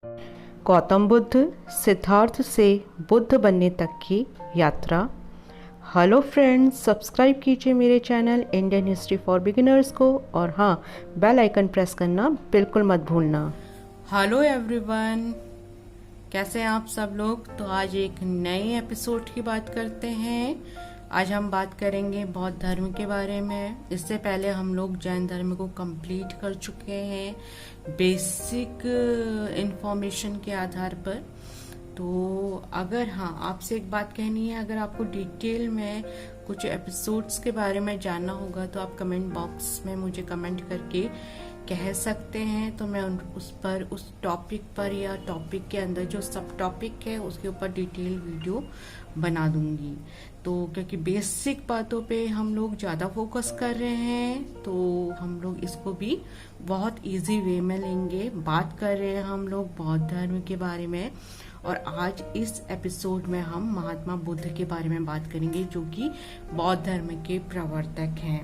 गौतम बुद्ध सिद्धार्थ से बुद्ध बनने तक की यात्रा। हेलो फ्रेंड्स, सब्सक्राइब कीजिए मेरे channel Indian history for beginners को और हाँ, बेल आइकन प्रेस करना बिल्कुल मत भूलना। हेलो एवरीवन, कैसे हैं आप सब लोग। तो आज एक नए एपिसोड की बात करते हैं। आज हम बात करेंगे बौद्ध धर्म के बारे में। इससे पहले हम लोग जैन धर्म को कंप्लीट कर चुके हैं बेसिक इंफॉर्मेशन के आधार पर। तो अगर आपसे एक बात कहनी है, अगर आपको डिटेल में कुछ एपिसोड्स के बारे में जानना होगा तो आप कमेंट बॉक्स में मुझे कमेंट करके कह सकते हैं। तो मैं उस टॉपिक पर या टॉपिक के अंदर जो सब टॉपिक है उसके ऊपर डिटेल वीडियो बना दूंगी। तो क्योंकि बेसिक बातों पे हम लोग ज़्यादा फोकस कर रहे हैं तो हम लोग इसको भी बहुत इजी वे में लेंगे। बात कर रहे हैं हम लोग बौद्ध धर्म के बारे में और आज इस एपिसोड में हम महात्मा बुद्ध के बारे में बात करेंगे जो कि बौद्ध धर्म के प्रवर्तक हैं।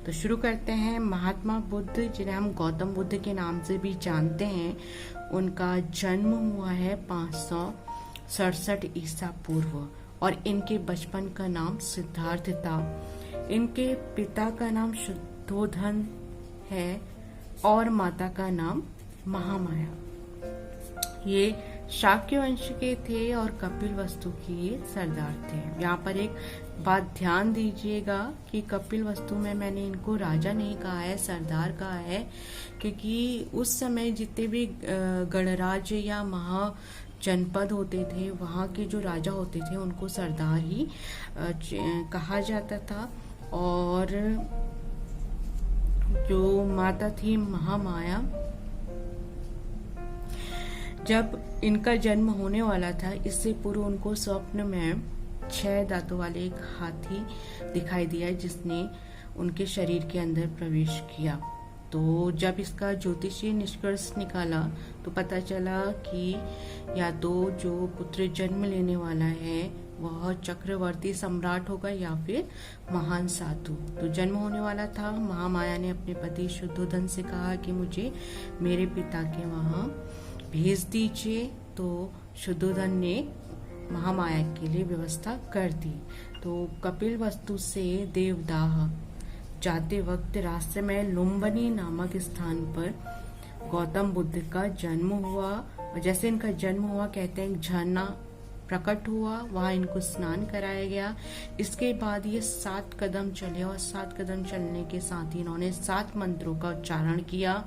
तो शुरू करते हैं। महात्मा बुद्ध, जिन्हें हम गौतम बुद्ध के नाम से भी जानते हैं, उनका जन्म हुआ है 567 ईसा पूर्व और इनके बचपन का नाम सिद्धार्थ था। इनके पिता का नाम शुद्धोधन है और माता का नाम महामाया। ये शाक्य वंश के थे और कपिल वस्तु के सरदार थे। यहाँ पर एक बात ध्यान दीजिएगा कि कपिल वस्तु में मैंने इनको राजा नहीं कहा है, सरदार कहा है, क्योंकि उस समय जितने भी गणराज्य या महाजनपद होते थे वहाँ के जो राजा होते थे उनको सरदार ही कहा जाता था। और जो माता थी महामाया, जब इनका जन्म होने वाला था इससे पूर्व उनको स्वप्न में 6 दांतों वाले एक हाथी दिखाई दिया जिसने उनके शरीर के अंदर प्रवेश किया। तो जब इसका ज्योतिषीय निष्कर्ष निकाला तो पता चला कि या तो जो पुत्र जन्म लेने वाला है वह चक्रवर्ती सम्राट होगा या फिर महान साधु। तो जन्म होने वाला था। महामाया ने अपने पति शुद्धोधन से कहा कि मुझे मेरे पिता के वहां भेज दीजिए। तो शुद्धोधन ने महामाया के लिए व्यवस्था कर दी। तो कपिल वस्तु से देवदाह जाते वक्त रास्ते में लुम्बिनी नामक स्थान पर गौतम बुद्ध का जन्म हुआ। और जैसे इनका जन्म हुआ, कहते हैं झरना प्रकट हुआ, वहां इनको स्नान कराया गया। इसके बाद ये 7 कदम चले और 7 कदम चलने के साथ ही इन्होंने 7 मंत्रों का उच्चारण किया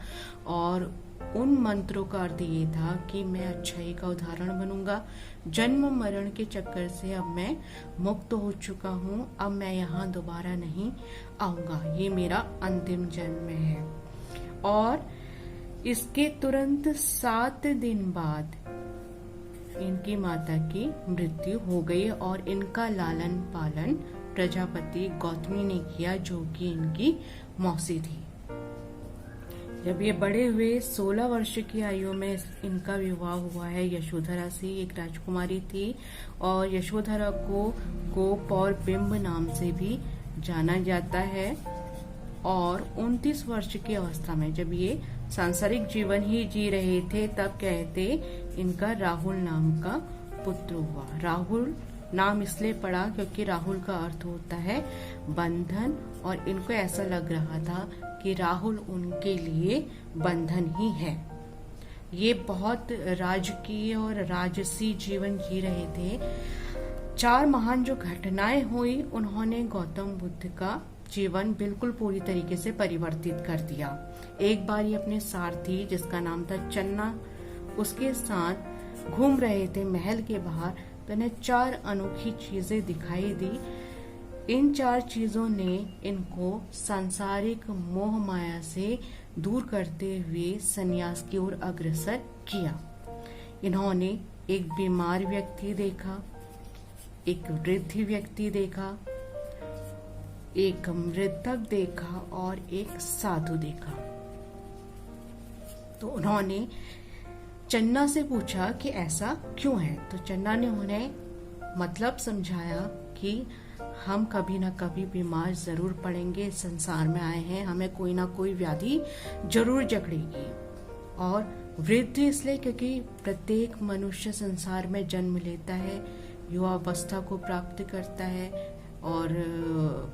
और उन मंत्रों का अर्थ ये था कि मैं अच्छाई का उदाहरण बनूंगा। जन्म मरण के चक्कर से अब मैं मुक्त हो चुका हूँ, अब मैं यहाँ दोबारा नहीं आऊंगा, ये मेरा अंतिम जन्म है। और इसके तुरंत 7 दिन बाद इनकी माता की मृत्यु हो गई और इनका लालन पालन प्रजापति गौतमी ने किया जो कि इनकी मौसी थी। जब ये बड़े हुए 16 वर्ष की आयु में इनका विवाह हुआ है यशोधरा से। एक राजकुमारी थी और यशोधरा को पौरबिंब नाम से भी जाना जाता है। और 29 वर्ष की अवस्था में जब ये सांसारिक जीवन ही जी रहे थे तब कहते इनका राहुल नाम का पुत्र हुआ। राहुल नाम इसलिए पड़ा क्योंकि राहुल का अर्थ होता है बंधन और इनको ऐसा लग रहा था कि राहुल उनके लिए बंधन ही है। ये बहुत राजकीय और राजसी जीवन जी रहे थे। 4 महान जो घटनाएं हुई उन्होंने गौतम बुद्ध का जीवन बिल्कुल पूरी तरीके से परिवर्तित कर दिया। एक बार ये अपने सारथी जिसका नाम था चन्ना, उसके साथ घूम रहे थे महल के बाहर, तो इन्हें 4 अनोखी चीजें दिखाई दी। इन 4 चीजों ने इनको सांसारिक मोह माया से दूर करते हुए सन्यास की ओर अग्रसर किया। इन्होंने एक बीमार व्यक्ति देखा, एक वृद्ध व्यक्ति देखा, एक मृतक देखा और एक साधु देखा। तो उन्होंने चन्ना से पूछा कि ऐसा क्यों है। तो चन्ना ने उन्हें मतलब समझाया कि हम कभी ना कभी बीमार जरूर पड़ेंगे, संसार में आए हैं, हमें कोई ना कोई व्याधि जरूर जकड़ेगी। और वृद्ध इसलिए क्योंकि प्रत्येक मनुष्य संसार में जन्म लेता है, युवावस्था को प्राप्त करता है और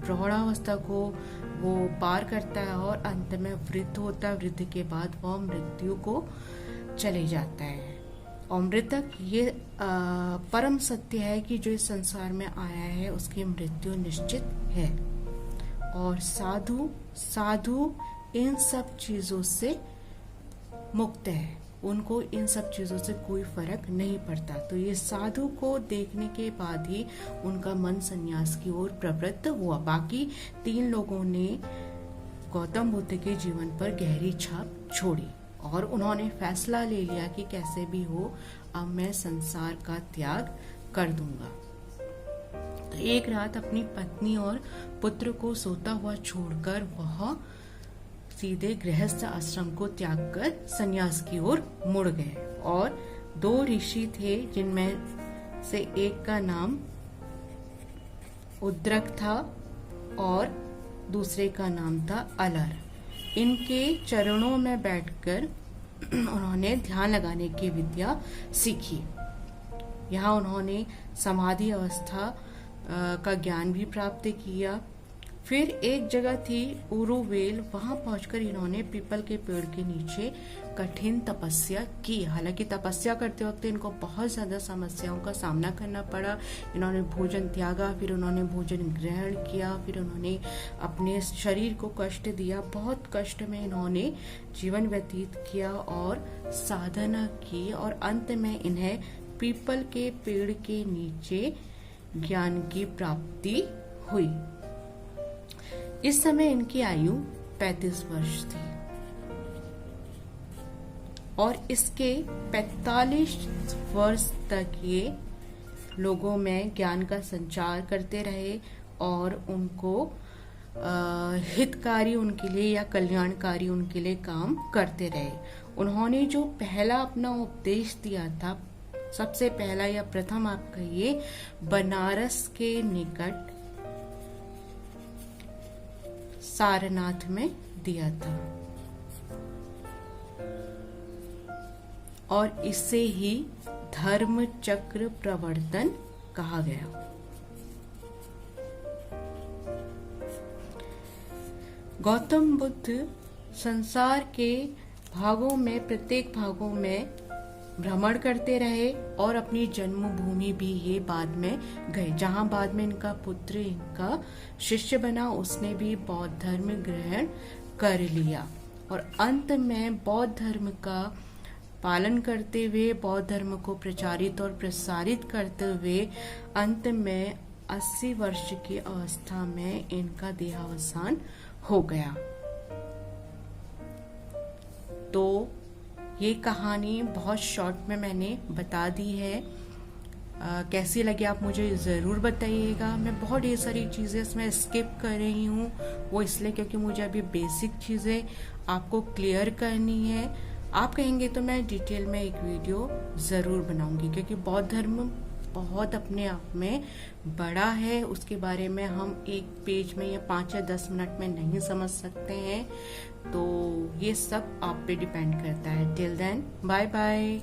प्रौढ़ावस्था को वो पार करता है और अंत में वृद्ध होता है। वृद्ध के बाद वह मृत्यु को चले जाता है। और मृतक ये परम सत्य है कि जो इस संसार में आया है उसकी मृत्यु निश्चित है। और साधु इन सब चीजों से मुक्त है, उनको इन सब चीजों से कोई फर्क नहीं पड़ता। तो ये साधु को देखने के बाद ही उनका मन संन्यास की ओर प्रवृत्त हुआ। बाकी 3 लोगों ने गौतम बुद्ध के जीवन पर गहरी छाप छोड़ी और उन्होंने फैसला ले लिया कि कैसे भी हो अब मैं संसार का त्याग कर दूंगा। तो एक रात अपनी पत्नी और पुत्र को सोता हुआ छोड़कर वह सीधे गृहस्थ आश्रम को त्याग कर संन्यास की ओर मुड़ गए। और 2 ऋषि थे जिनमें से एक का नाम उद्रक था और दूसरे का नाम था अलर। इनके चरणों में बैठकर उन्होंने ध्यान लगाने की विद्या सीखी। यहाँ उन्होंने समाधि अवस्था का ज्ञान भी प्राप्त किया। फिर एक जगह थी उरुवेल, वहां पहुंचकर इन्होंने पीपल के पेड़ के नीचे कठिन तपस्या की। हालांकि तपस्या करते वक्त इनको बहुत ज्यादा समस्याओं का सामना करना पड़ा। इन्होंने भोजन त्यागा, फिर उन्होंने भोजन ग्रहण किया, फिर उन्होंने अपने शरीर को कष्ट दिया। बहुत कष्ट में इन्होंने जीवन व्यतीत किया और साधना की और अंत में इन्हें पीपल के पेड़ के नीचे ज्ञान की प्राप्ति हुई। इस समय इनकी आयु 35 वर्ष थी और इसके 45 वर्ष तक ये लोगों में ज्ञान का संचार करते रहे और उनको हितकारी उनके लिए या कल्याणकारी उनके लिए काम करते रहे। उन्होंने जो पहला अपना उपदेश दिया था, सबसे पहला या प्रथम आप कहिए, बनारस के निकट सारनाथ में दिया था और इसे ही धर्म चक्र प्रवर्तन कहा गया। गौतम बुद्ध संसार के भागों में, प्रत्येक भागों में भ्रमण करते रहे और अपनी जन्मभूमि भी ये बाद में गए। जहां बाद में इनका पुत्र इनका शिष्य बना, उसने भी बौद्ध धर्म ग्रहण कर लिया और अंत में बौद्ध धर्म का पालन करते हुए, बौद्ध धर्म को प्रचारित और प्रसारित करते हुए अंत में 80 वर्ष की अवस्था में इनका देहावसान हो गया। तो ये कहानी बहुत शॉर्ट में मैंने बता दी है। कैसी लगी आप मुझे ज़रूर बताइएगा। मैं बहुत ढेर सारी चीज़ें इसमें स्किप कर रही हूँ, वो इसलिए क्योंकि मुझे अभी बेसिक चीज़ें आपको क्लियर करनी है। आप कहेंगे तो मैं डिटेल में एक वीडियो ज़रूर बनाऊंगी, क्योंकि बौद्ध धर्म बहुत अपने आप में बड़ा है। उसके बारे में हम एक पेज में या 5 या 10 मिनट में नहीं समझ सकते हैं। तो ये सब आप पे डिपेंड करता है। Till then, bye bye.